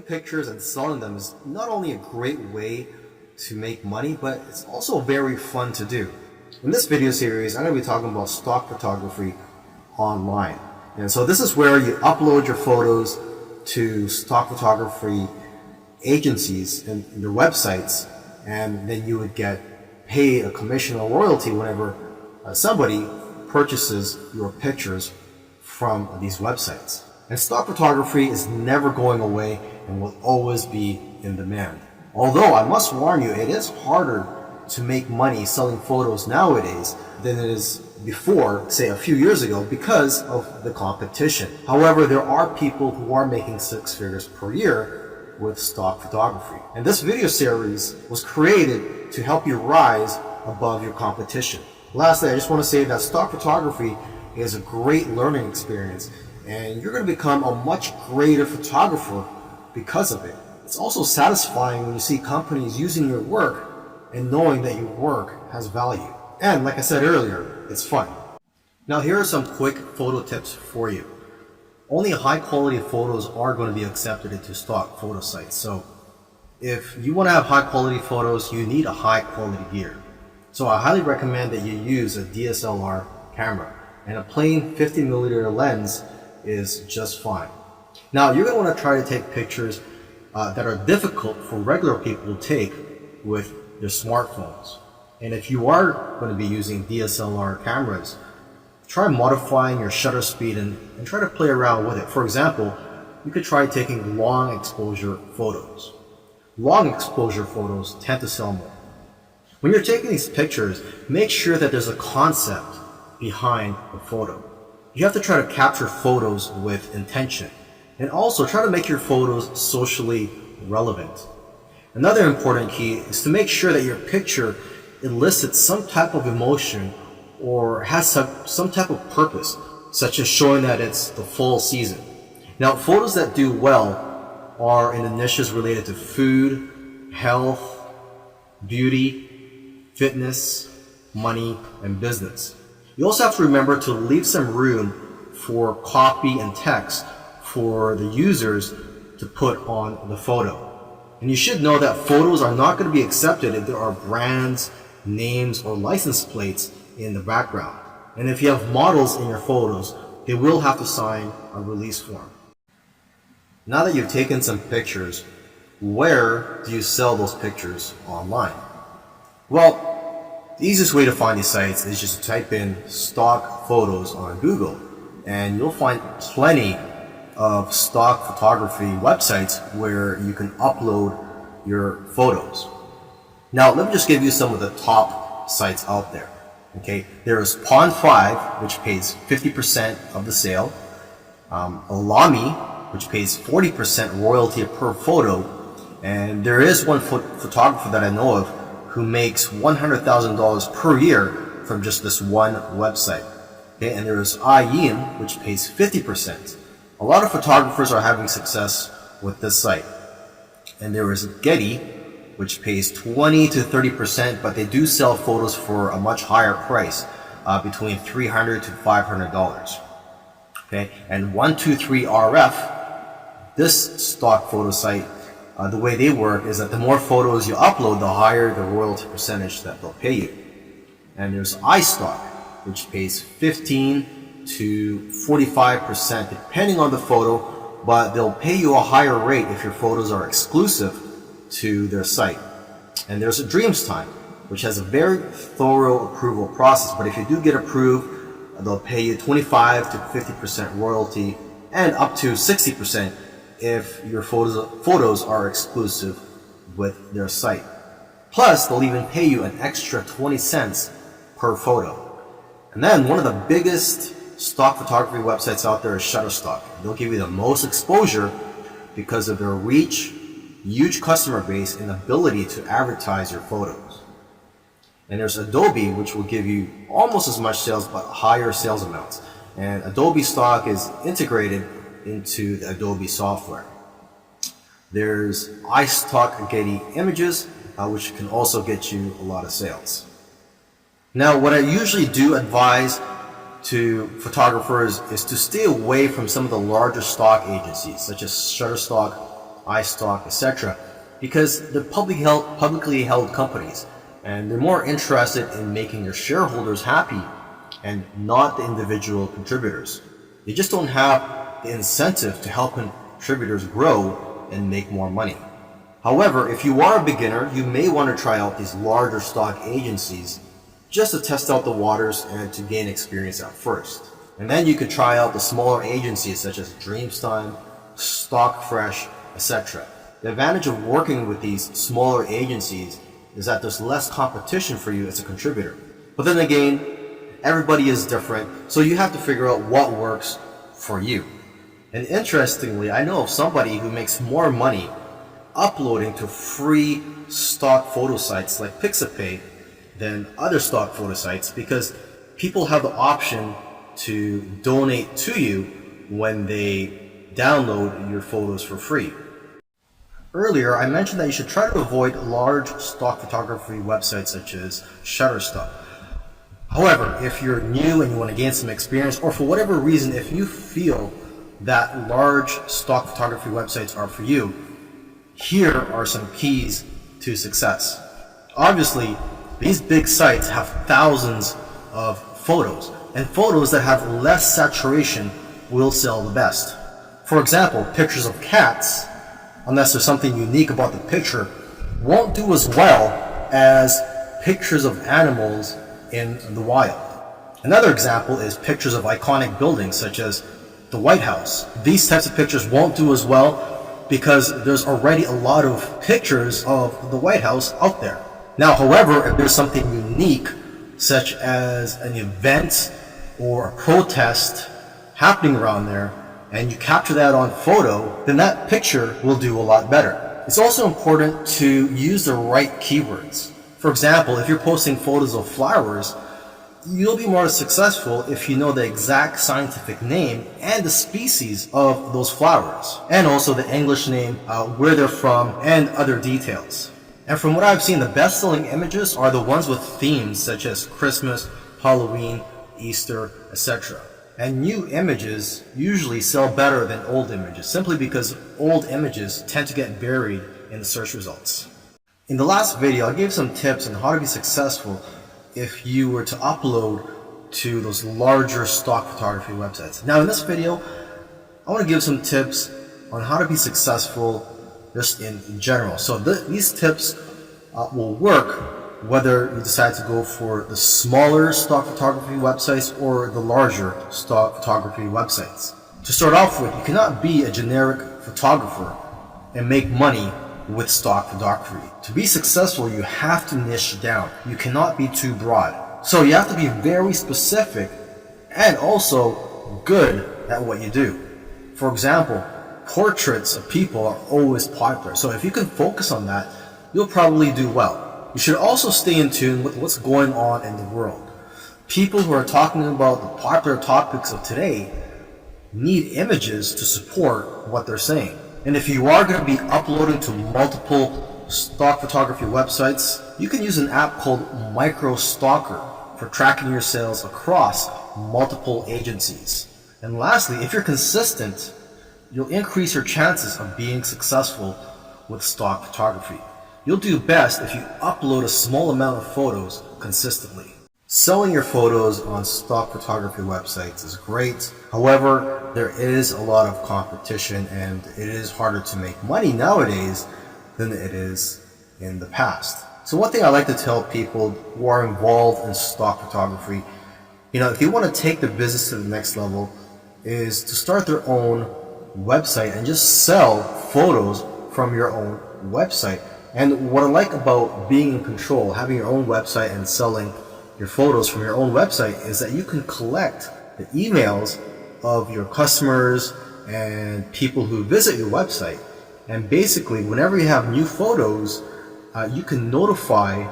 pictures and selling them is not only a great way to make money, but it's also very fun to do. In this video series, I'm going to be talking about stock photography online. And so this is where you upload your photos to stock photography agencies and their websites, and then you would get paid a commission or royalty whenever somebody purchases your pictures from these websites. And stock photography is never going away and will always be in demand. Although I must warn you, it is harder to make money selling photos nowadays than it is before, say a few years ago, because of the competition. However, there are people who are making 6 figures per year with stock photography. And this video series was created to help you rise above your competition. Lastly, I just want to say that stock photography is a great learning experience, and you're going to become a much greater photographer because of it. It's also satisfying when you see companies using your work and knowing that your work has value. And like I said earlier, it's fun. Now here are some quick photo tips for you. Only high quality photos are going to be accepted into stock photo sites. So if you want to have high quality photos, you need a high quality gear. So I highly recommend that you use a DSLR camera, and a plain 50mm lens is just fine. Now you're going to want to try to take pictures that are difficult for regular people to take with their smartphones. And if you are going to be using DSLR cameras, try modifying your shutter speed and try to play around with it. For example, you could try taking long exposure photos. Long exposure photos tend to sell more. When you're taking these pictures, make sure that there's a concept behind the photo. You have to try to capture photos with intention, and also try to make your photos socially relevant. Another important key is to make sure that your picture elicits some type of emotion or has some type of purpose, such as showing that it's the fall season. Now, photos that do well are in the niches related to food, health, beauty, fitness, money, and business. You also have to remember to leave some room for copy and text for the users to put on the photo. And you should know that photos are not going to be accepted if there are brands, names, or license plates in the background. And if you have models in your photos, they will have to sign a release form. Now that you've taken some pictures, where do you sell those pictures online? Well, the easiest way to find these sites is just to type in stock photos on Google, and you'll find plenty of stock photography websites where you can upload your photos. Now, let me just give you some of the top sites out there. Okay, there is Pond5, which pays 50% of the sale, Alami, which pays 40% royalty per photo, and there is one photographer that I know of who makes $100,000 per year from just this one website. Okay, and there is Ayin, which pays 50%. A lot of photographers are having success with this site. And there is Getty, which pays 20 to 30%, but they do sell photos for a much higher price, between $300 to $500. Okay, and 123RF, this stock photo site, the way they work is that the more photos you upload, the higher the royalty percentage that they'll pay you. And there's iStock, which pays 15 to 45% depending on the photo, but they'll pay you a higher rate if your photos are exclusive to their site. And there's a DreamsTime, which has a very thorough approval process, but if you do get approved, they'll pay you 25 to 50% royalty and up to 60% if your photos are exclusive with their site. Plus, they'll even pay you an extra 20 cents per photo. And then one of the biggest stock photography websites out there is Shutterstock. They'll give you the most exposure because of their reach, huge customer base, and ability to advertise your photos. And there's Adobe, which will give you almost as much sales but higher sales amounts. And Adobe stock is integrated into the Adobe software. There's iStock Getty Images, which can also get you a lot of sales. Now, what I usually do advise to photographers is to stay away from some of the larger stock agencies, such as Shutterstock iStock, etc. because they're publicly held companies, and they're more interested in making their shareholders happy and not the individual contributors. They just don't have the incentive to help contributors grow and make more money. However, if you are a beginner, you may want to try out these larger stock agencies just to test out the waters and to gain experience at first. And then you could try out the smaller agencies such as Dreamstime, Stockfresh, etc. The advantage of working with these smaller agencies is that there's less competition for you as a contributor. But then again, everybody is different, so you have to figure out what works for you. And interestingly, I know of somebody who makes more money uploading to free stock photo sites like Pixabay than other stock photo sites, because people have the option to donate to you when they download your photos for free. Earlier, I mentioned that you should try to avoid large stock photography websites such as Shutterstock. However, if you're new and you want to gain some experience, or for whatever reason, if you feel that large stock photography websites are for you, here are some keys to success. Obviously, these big sites have thousands of photos, and photos that have less saturation will sell the best. For example, pictures of cats, unless there's something unique about the picture, won't do as well as pictures of animals in the wild. Another example is pictures of iconic buildings such as the White House. These types of pictures won't do as well because there's already a lot of pictures of the White House out there. Now, however, if there's something unique such as an event or a protest happening around there and you capture that on photo, then that picture will do a lot better. It's also important to use the right keywords. For example, if you're posting photos of flowers, you'll be more successful if you know the exact scientific name and the species of those flowers, and also the English name, where they're from, and other details. And from what I've seen, the best-selling images are the ones with themes such as Christmas, Halloween, Easter, etc. And new images usually sell better than old images, simply because old images tend to get buried in the search results. In the last video, I gave some tips on how to be successful if you were to upload to those larger stock photography websites. Now in this video, I want to give some tips on how to be successful just in general. So these tips will work whether you decide to go for the smaller stock photography websites or the larger stock photography websites. To start off with, you cannot be a generic photographer and make money with stock photography. To be successful, you have to niche down. You cannot be too broad. So you have to be very specific and also good at what you do. For example, portraits of people are always popular. So if you can focus on that, you'll probably do well. You should also stay in tune with what's going on in the world. People who are talking about the popular topics of today need images to support what they're saying. And if you are going to be uploading to multiple stock photography websites, you can use an app called MicroStalker for tracking your sales across multiple agencies. And lastly, if you're consistent, you'll increase your chances of being successful with stock photography. You'll do best if you upload a small amount of photos consistently. Selling your photos on stock photography websites is great. However, there is a lot of competition and it is harder to make money nowadays than it is in the past. So one thing I like to tell people who are involved in stock photography, if you want to take the business to the next level, is to start their own website and just sell photos from your own website. And what I like about being in control, having your own website and selling your photos from your own website, is that you can collect the emails of your customers and people who visit your website. And basically, whenever you have new photos, you can notify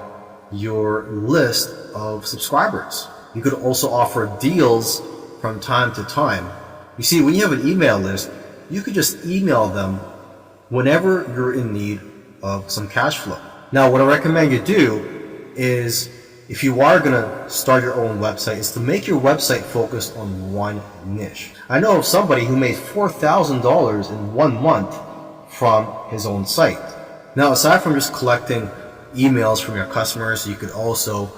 your list of subscribers. You could also offer deals from time to time. You see, when you have an email list, you could just email them whenever you're in need of some cash flow. Now, what I recommend you do is, if you are going to start your own website, is to make your website focus on one niche. I know of somebody who made $4,000 in 1 month from his own site. Now, aside from just collecting emails from your customers, you could also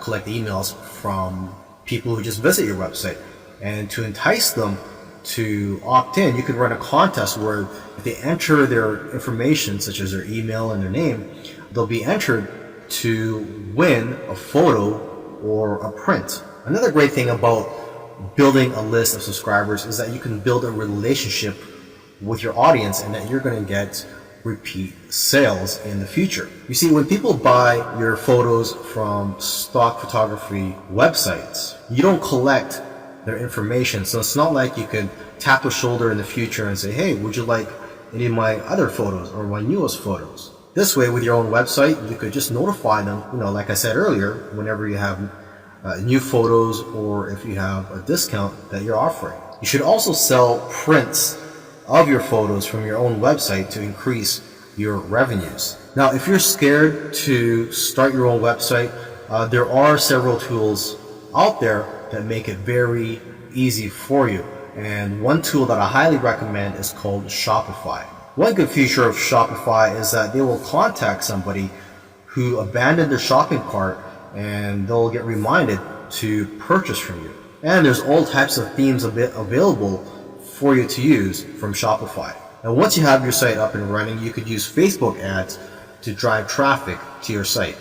collect emails from people who just visit your website. And to entice them to opt in, you could run a contest where if they enter their information, such as their email and their name, they'll be entered to win a photo or a print. Another great thing about building a list of subscribers is that you can build a relationship with your audience and that you're going to get repeat sales in the future. You see, when people buy your photos from stock photography websites, you don't collect their information. So it's not like you could tap the shoulder in the future and say, hey, would you like any of my other photos or my newest photos? This way, with your own website, you could just notify them, like I said earlier, whenever you have new photos or if you have a discount that you're offering. You should also sell prints of your photos from your own website to increase your revenues. Now, if you're scared to start your own website, there are several tools out there that make it very easy for you. And one tool that I highly recommend is called Shopify. One good feature of Shopify is that they will contact somebody who abandoned their shopping cart and they'll get reminded to purchase from you. And there's all types of themes available for you to use from Shopify. And once you have your site up and running, you could use Facebook ads to drive traffic to your site.